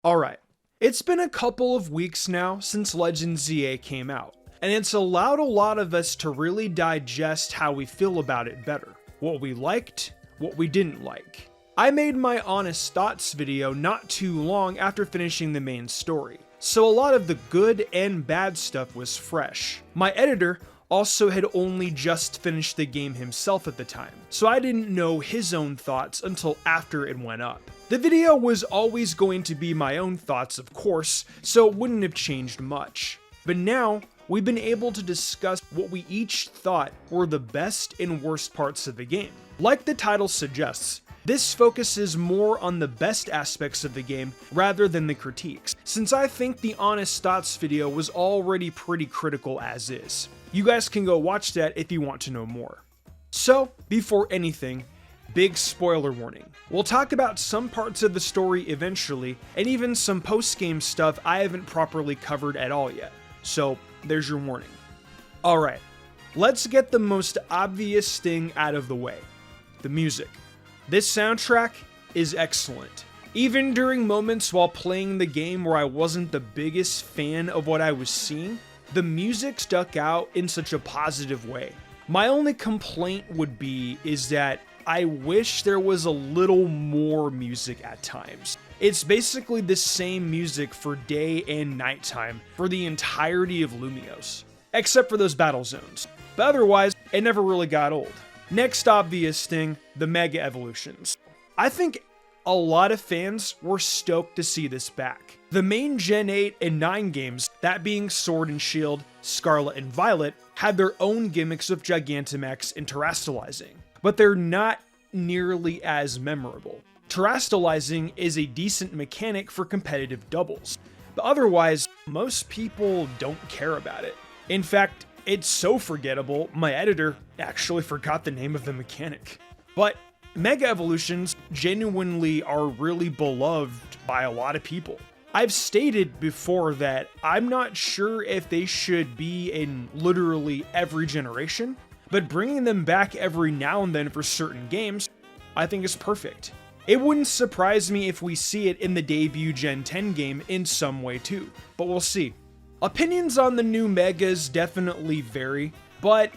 Alright, it's been a couple of weeks now since Legends ZA came out, and it's allowed a lot of us to really digest how we feel about it better. What we liked, what we didn't like. I made my honest thoughts video not too long after finishing the main story, so a lot of the good and bad stuff was fresh. My editor also had only just finished the game himself at the time, so I didn't know his own thoughts until after it went up. The video was always going to be my own thoughts, of course, so it wouldn't have changed much. But now, we've been able to discuss what we each thought were the best and worst parts of the game. Like the title suggests, this focuses more on the best aspects of the game rather than the critiques, since I think the honest thoughts video was already pretty critical as is. You guys can go watch that if you want to know more. So, before anything, big spoiler warning. We'll talk about some parts of the story eventually, and even some post-game stuff I haven't properly covered at all yet. So, there's your warning. Alright, let's get the most obvious thing out of the way. The music. This soundtrack is excellent. Even during moments while playing the game where I wasn't the biggest fan of what I was seeing, the music stuck out in such a positive way. My only complaint would be is that I wish there was a little more music at times. It's basically the same music for day and nighttime for the entirety of Lumiose, except for those battle zones. But otherwise, it never really got old. Next obvious thing, the Mega Evolutions. I think a lot of fans were stoked to see this back. The main Gen 8 and 9 games, that being Sword and Shield, Scarlet and Violet, had their own gimmicks of Gigantamax and terastallizing, but they're not nearly as memorable. Terastallizing is a decent mechanic for competitive doubles, but otherwise, most people don't care about it. In fact, it's so forgettable, my editor actually forgot the name of the mechanic. But Mega Evolutions genuinely are really beloved by a lot of people. I've stated before that I'm not sure if they should be in literally every generation, but bringing them back every now and then for certain games, I think is perfect. It wouldn't surprise me if we see it in the debut Gen 10 game in some way too, but we'll see. Opinions on the new Megas definitely vary, but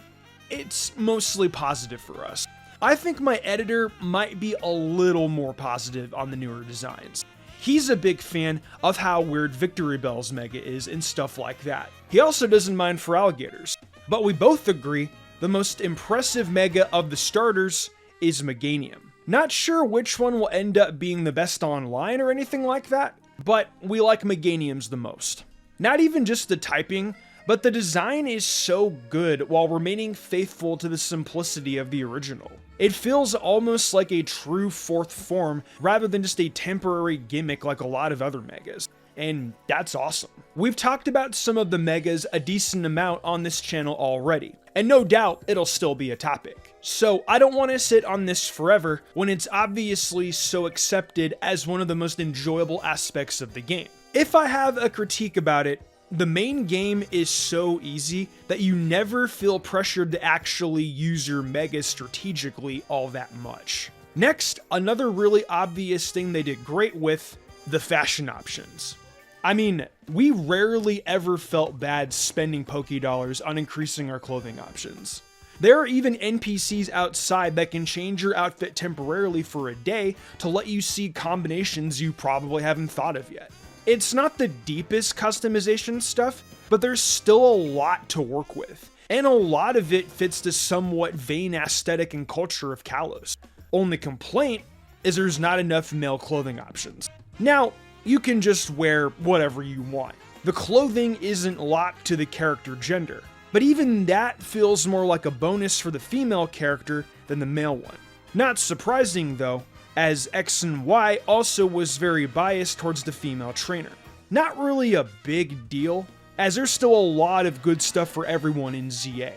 it's mostly positive for us. I think my editor might be a little more positive on the newer designs. He's a big fan of how weird Victory Bell's Mega is and stuff like that. He also doesn't mind for alligators. But we both agree the most impressive Mega of the starters is Meganium. Not sure which one will end up being the best online or anything like that, but we like Meganiums the most. Not even just the typing, but the design is so good while remaining faithful to the simplicity of the original. It feels almost like a true fourth form rather than just a temporary gimmick like a lot of other Megas, and that's awesome. We've talked about some of the Megas a decent amount on this channel already, and no doubt it'll still be a topic. So I don't want to sit on this forever when it's obviously so accepted as one of the most enjoyable aspects of the game. If I have a critique about it, the main game is so easy that you never feel pressured to actually use your Mega strategically all that much. Next, another really obvious thing they did great with, the fashion options. I mean, we rarely ever felt bad spending Pokédollars on increasing our clothing options. There are even NPCs outside that can change your outfit temporarily for a day to let you see combinations you probably haven't thought of yet. It's not the deepest customization stuff, but there's still a lot to work with, and a lot of it fits the somewhat vain aesthetic and culture of Kalos. Only complaint is there's not enough male clothing options. Now, you can just wear whatever you want. The clothing isn't locked to the character gender, but even that feels more like a bonus for the female character than the male one. Not surprising though, as X and Y also was very biased towards the female trainer. Not really a big deal, as there's still a lot of good stuff for everyone in ZA.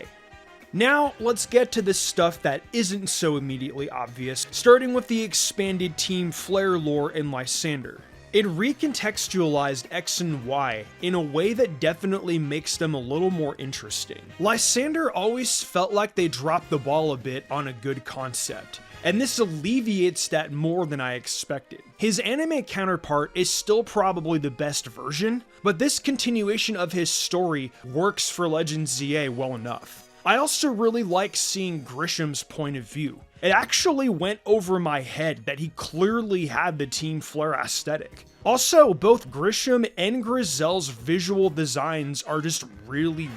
Now, let's get to the stuff that isn't so immediately obvious, starting with the expanded Team Flare lore in Lysander. It recontextualized X and Y in a way that definitely makes them a little more interesting. Lysander always felt like they dropped the ball a bit on a good concept, and this alleviates that more than I expected. His anime counterpart is still probably the best version, but this continuation of his story works for Legend ZA well enough. I also really like seeing Grisham's point of view. It actually went over my head that he clearly had the Team Flare aesthetic. Also, both Grisham and Grizel's visual designs are just really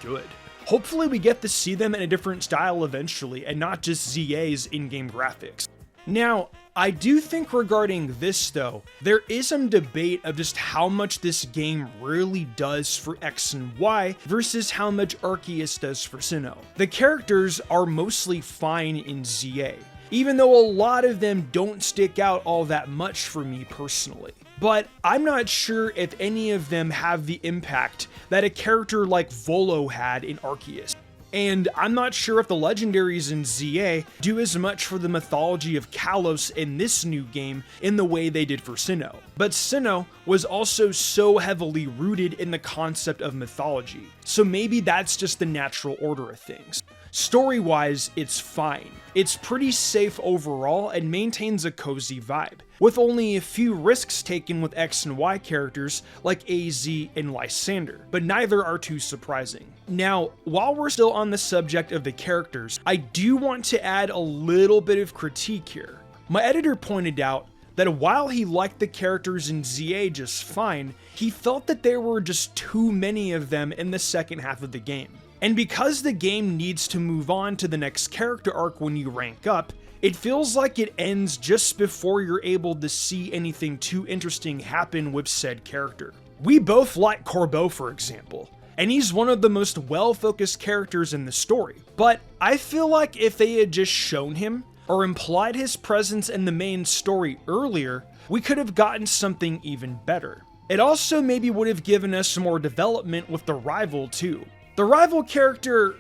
good. Hopefully we get to see them in a different style eventually and not just ZA's in-game graphics. Now, I do think regarding this though, there is some debate of just how much this game really does for X and Y versus how much Arceus does for Sinnoh. The characters are mostly fine in ZA, even though a lot of them don't stick out all that much for me personally. But I'm not sure if any of them have the impact that a character like Volo had in Arceus. And I'm not sure if the legendaries in ZA do as much for the mythology of Kalos in this new game in the way they did for Sinnoh. But Sinnoh was also so heavily rooted in the concept of mythology, so maybe that's just the natural order of things. Story-wise, it's fine. It's pretty safe overall and maintains a cozy vibe, with only a few risks taken with X and Y characters like AZ and Lysander, but neither are too surprising. Now, while we're still on the subject of the characters, I do want to add a little bit of critique here. My editor pointed out that while he liked the characters in ZA just fine, he felt that there were just too many of them in the second half of the game. And because the game needs to move on to the next character arc when you rank up, it feels like it ends just before you're able to see anything too interesting happen with said character. We both like Corbeau, for example, and he's one of the most well-focused characters in the story, but I feel like if they had just shown him, or implied his presence in the main story earlier, we could have gotten something even better. It also maybe would have given us more development with the rival too. The rival character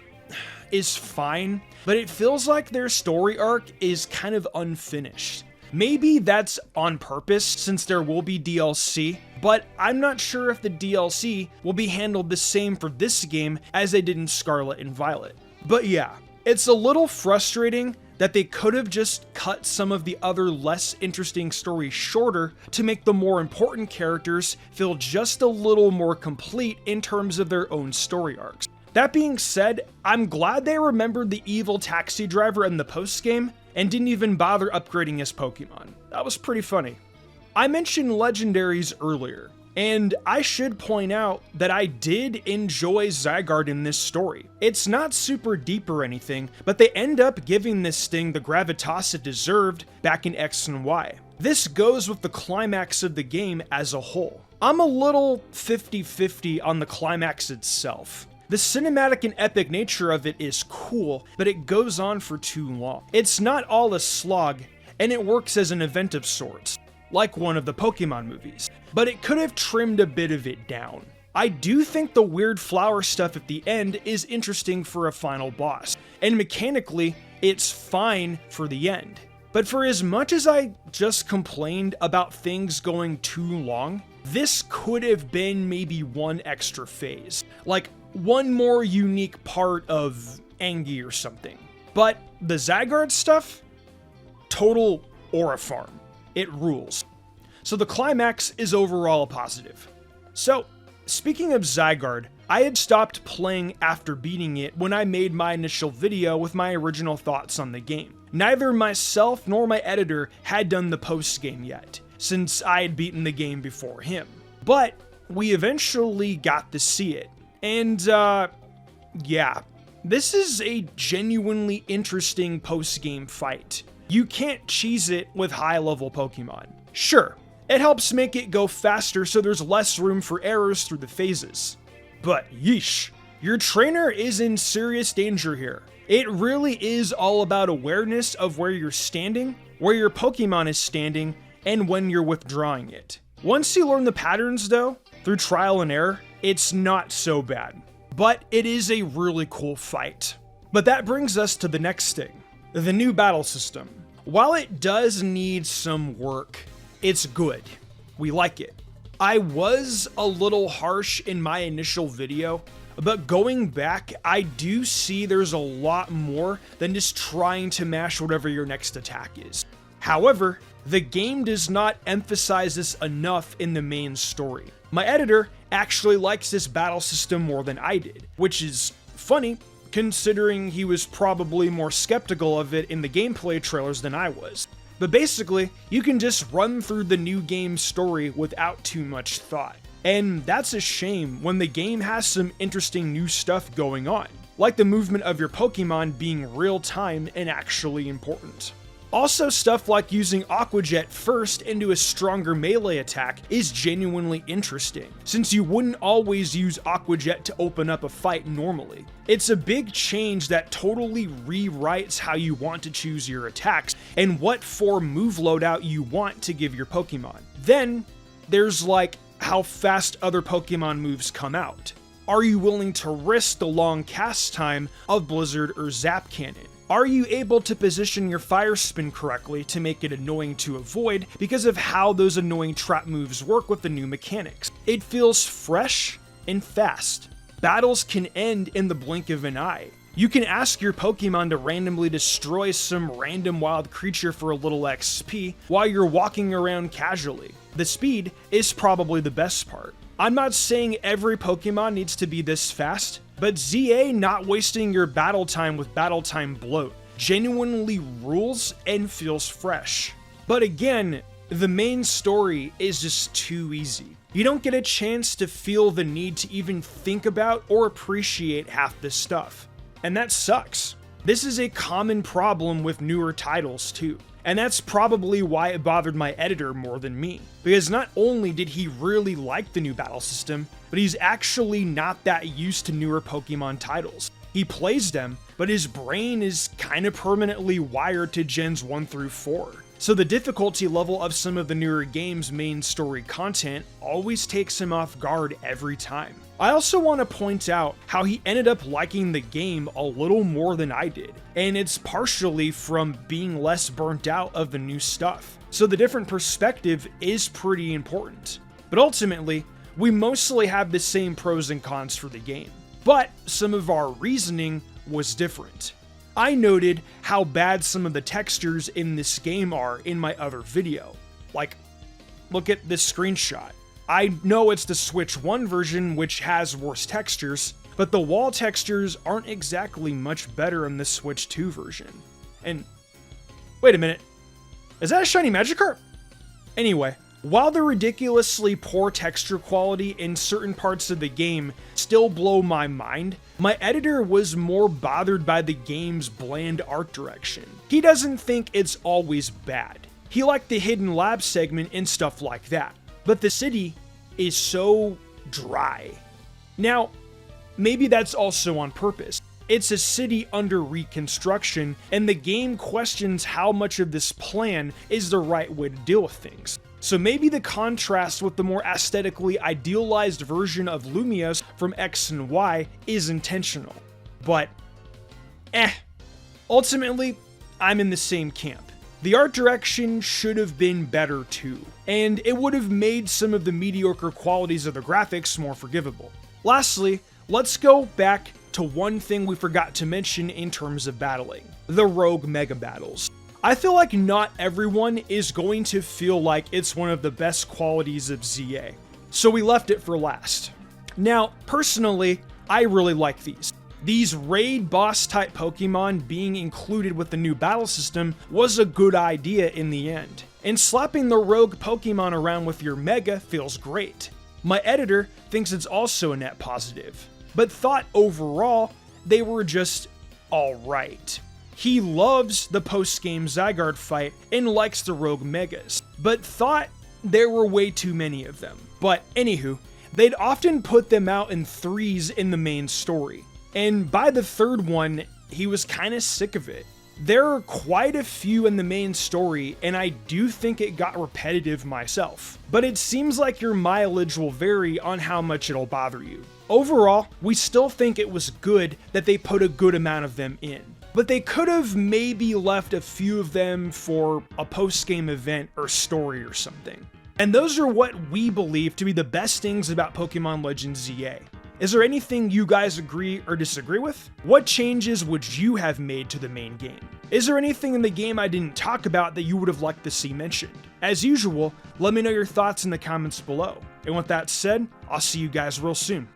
is fine, but it feels like their story arc is kind of unfinished. Maybe that's on purpose since there will be DLC, but I'm not sure if the DLC will be handled the same for this game as they did in Scarlet and Violet. But yeah, it's a little frustrating that they could have just cut some of the other less interesting stories shorter to make the more important characters feel just a little more complete in terms of their own story arcs. That being said, I'm glad they remembered the evil taxi driver in the post-game and didn't even bother upgrading his Pokemon. That was pretty funny. I mentioned legendaries earlier, and I should point out that I did enjoy Zygarde in this story. It's not super deep or anything, but they end up giving this thing the gravitas it deserved back in X and Y. This goes with the climax of the game as a whole. I'm a little 50-50 on the climax itself. The cinematic and epic nature of it is cool, but it goes on for too long. It's not all a slog, and it works as an event of sorts, like one of the Pokemon movies, but it could have trimmed a bit of it down. I do think the weird flower stuff at the end is interesting for a final boss, and mechanically, it's fine for the end. But for as much as I just complained about things going too long, this could have been maybe one extra phase, like one more unique part of Angie or something. But the Zygarde stuff? Total Aura Farm. It rules. So the climax is overall a positive. So, speaking of Zygarde, I had stopped playing after beating it when I made my initial video with my original thoughts on the game. Neither myself nor my editor had done the post-game yet, since I had beaten the game before him. But we eventually got to see it. And, yeah, this is a genuinely interesting post-game fight. You can't cheese it with high-level Pokemon. Sure, it helps make it go faster so there's less room for errors through the phases. But yeesh, your trainer is in serious danger here. It really is all about awareness of where you're standing, where your Pokemon is standing, and when you're withdrawing it. Once you learn the patterns though, through trial and error, it's not so bad. But it is a really cool fight. But that brings us to the next thing, the new battle system. While it does need some work, it's good. we like it. I was a little harsh in my initial video, but going back, I do see there's a lot more than just trying to mash whatever your next attack is. However, the game does not emphasize this enough in the main story. My editor actually likes this battle system more than I did, which is funny considering he was probably more skeptical of it in the gameplay trailers than I was. But basically, you can just run through the new game's story without too much thought. And that's a shame when the game has some interesting new stuff going on, like the movement of your Pokemon being real time and actually important. Also, stuff like using Aqua Jet first into a stronger melee attack is genuinely interesting, since you wouldn't always use Aqua Jet to open up a fight normally. It's a big change that totally rewrites how you want to choose your attacks and what form move loadout you want to give your Pokemon. Then, there's like how fast other Pokemon moves come out. Are you willing to risk the long cast time of Blizzard or Zap Cannon? Are you able to position your Fire Spin correctly to make it annoying to avoid because of how those annoying trap moves work with the new mechanics? It feels fresh and fast. Battles can end in the blink of an eye. You can ask your Pokemon to randomly destroy some random wild creature for a little XP while you're walking around casually. The speed is probably the best part. I'm not saying every Pokemon needs to be this fast, but ZA not wasting your battle time with battle time bloat genuinely rules and feels fresh. But again, the main story is just too easy. You don't get a chance to feel the need to even think about or appreciate half this stuff. And that sucks. This is a common problem with newer titles too. And that's probably why it bothered my editor more than me. Because not only did he really like the new battle system, but he's actually not that used to newer Pokemon titles. He plays them, but his brain is kinda permanently wired to Gens 1 through 4. So the difficulty level of some of the newer game's main story content always takes him off guard every time. I also want to point out how he ended up liking the game a little more than I did, and it's partially from being less burnt out of the new stuff. So the different perspective is pretty important. But ultimately, we mostly have the same pros and cons for the game, but some of our reasoning was different. I noted how bad some of the textures in this game are in my other video. Like, look at this screenshot. I know it's the Switch 1 version which has worse textures, but the wall textures aren't exactly much better in the Switch 2 version. And, wait a minute, is that a shiny Magikarp? Anyway, while the ridiculously poor texture quality in certain parts of the game still blow my mind, my editor was more bothered by the game's bland art direction. He doesn't think it's always bad. He liked the hidden lab segment and stuff like that. But the city is so dry. Now, maybe that's also on purpose. It's a city under reconstruction, and the game questions how much of this plan is the right way to deal with things. So maybe the contrast with the more aesthetically idealized version of Lumiose from X and Y is intentional. But, ultimately, I'm in the same camp. The art direction should have been better too, and it would have made some of the mediocre qualities of the graphics more forgivable. Lastly, let's go back to one thing we forgot to mention in terms of battling: the rogue mega battles. I feel like not everyone is going to feel like it's one of the best qualities of ZA, so we left it for last. Now, personally, I really like these. These raid boss type Pokemon being included with the new battle system was a good idea in the end, and slapping the rogue Pokemon around with your Mega feels great. My editor thinks it's also a net positive, but thought overall they were just alright. He loves the post-game Zygarde fight and likes the rogue Megas, but thought there were way too many of them. But anywho, they'd often put them out in threes in the main story. And by the third one, he was kinda sick of it. There are quite a few in the main story, and I do think it got repetitive myself. But it seems like your mileage will vary on how much it'll bother you. Overall, we still think it was good that they put a good amount of them in. But they could have maybe left a few of them for a post-game event or story or something. And those are what we believe to be the best things about Pokemon Legends ZA. Is there anything you guys agree or disagree with? What changes would you have made to the main game? Is there anything in the game I didn't talk about that you would have liked to see mentioned? As usual, let me know your thoughts in the comments below. And with that said, I'll see you guys real soon.